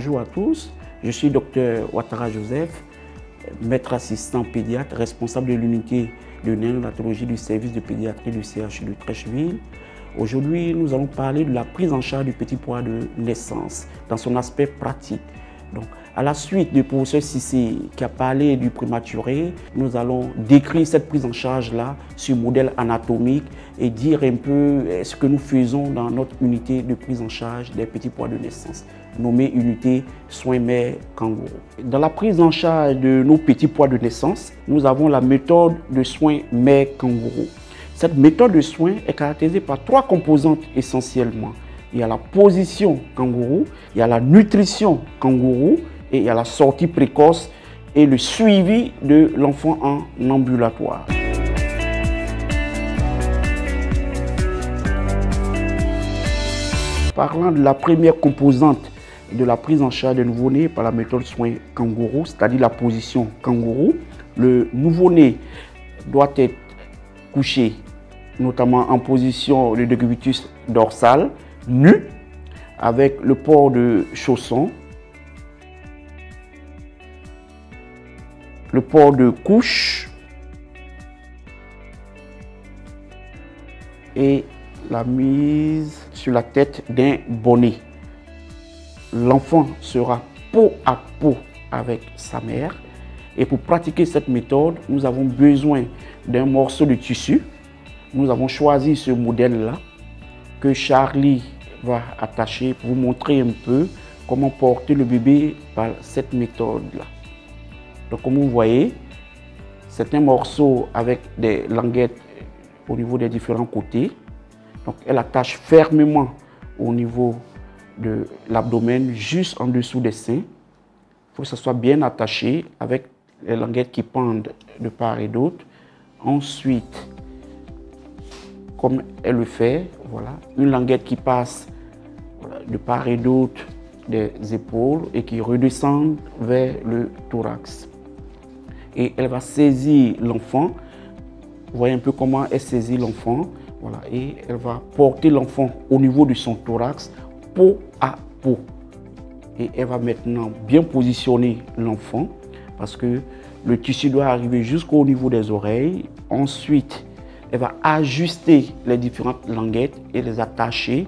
Bonjour à tous, je suis Dr Ouattara Joseph, maître assistant pédiatre, responsable de l'unité de néonatologie du service de pédiatrie du CHU de Treichville. Aujourd'hui, nous allons parler de la prise en charge du petit pois de naissance dans son aspect pratique. Donc, à la suite du professeur Cissé qui a parlé du prématuré, nous allons décrire cette prise en charge-là sur modèle anatomique et dire un peu ce que nous faisons dans notre unité de prise en charge des petits pois de naissance, nommée unité soins mère kangourou. Dans la prise en charge de nos petits pois de naissance, nous avons la méthode de soins mère kangourou. Cette méthode de soins est caractérisée par trois composantes essentiellement. Il y a la position kangourou, il y a la nutrition kangourou et il y a la sortie précoce et le suivi de l'enfant en ambulatoire. Parlant de la première composante de la prise en charge des nouveau-nés par la méthode soins kangourou, c'est-à-dire la position kangourou, le nouveau-né doit être couché notamment en position de décubitus dorsal, nu, avec le port de chaussons, le port de couche et la mise sur la tête d'un bonnet. L'enfant sera peau à peau avec sa mère et pour pratiquer cette méthode, nous avons besoin d'un morceau de tissu. Nous avons choisi ce modèle-là que Charlie va attacher pour vous montrer un peu comment porter le bébé par cette méthode-là. Donc comme vous voyez, c'est un morceau avec des languettes au niveau des différents côtés. Donc elle attache fermement au niveau de l'abdomen, juste en dessous des seins. Il faut que ça soit bien attaché avec les languettes qui pendent de part et d'autre. Ensuite, comme elle le fait, voilà, une languette qui passe de part et d'autre des épaules et qui redescend vers le thorax. Et elle va saisir l'enfant. Vous voyez un peu comment elle saisit l'enfant. Voilà, et elle va porter l'enfant au niveau de son thorax, peau à peau. Et elle va maintenant bien positionner l'enfant parce que le tissu doit arriver jusqu'au niveau des oreilles. Ensuite, elle va ajuster les différentes languettes et les attacher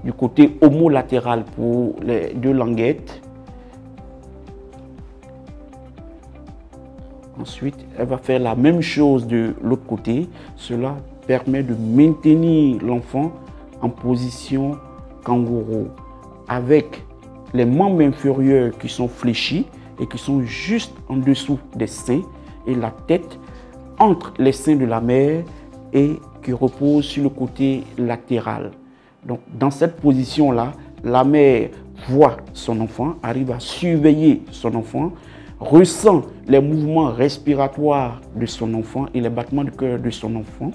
du côté homolatéral pour les deux languettes. Ensuite, elle va faire la même chose de l'autre côté. Cela permet de maintenir l'enfant en position kangourou avec les membres inférieurs qui sont fléchis et qui sont juste en dessous des seins et la tête entre les seins de la mère et qui repose sur le côté latéral. Donc dans cette position-là, la mère voit son enfant, arrive à surveiller son enfant, ressent les mouvements respiratoires de son enfant et les battements de cœur de son enfant.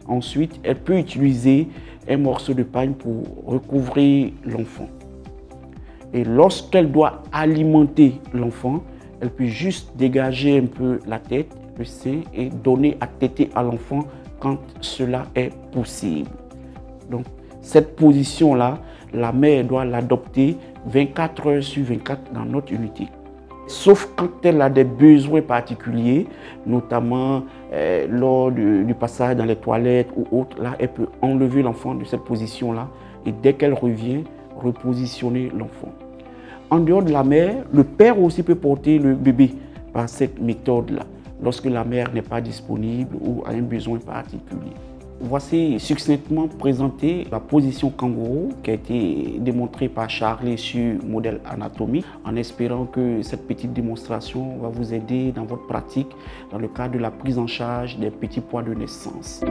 Ensuite, elle peut utiliser un morceau de paille pour recouvrir l'enfant. Et lorsqu'elle doit alimenter l'enfant, elle peut juste dégager un peu la tête, le sein et donner à téter à l'enfant quand cela est possible. Donc, cette position-là, la mère doit l'adopter 24 heures sur 24 dans notre unité. Sauf quand elle a des besoins particuliers, notamment lors du passage dans les toilettes ou autre, là, elle peut enlever l'enfant de cette position-là et dès qu'elle revient, repositionner l'enfant. En dehors de la mère, le père aussi peut porter le bébé par cette méthode-là, lorsque la mère n'est pas disponible ou a un besoin particulier. Voici succinctement présenté la position kangourou qui a été démontrée par Charlie sur modèle anatomique, en espérant que cette petite démonstration va vous aider dans votre pratique dans le cadre de la prise en charge des petits pois de naissance.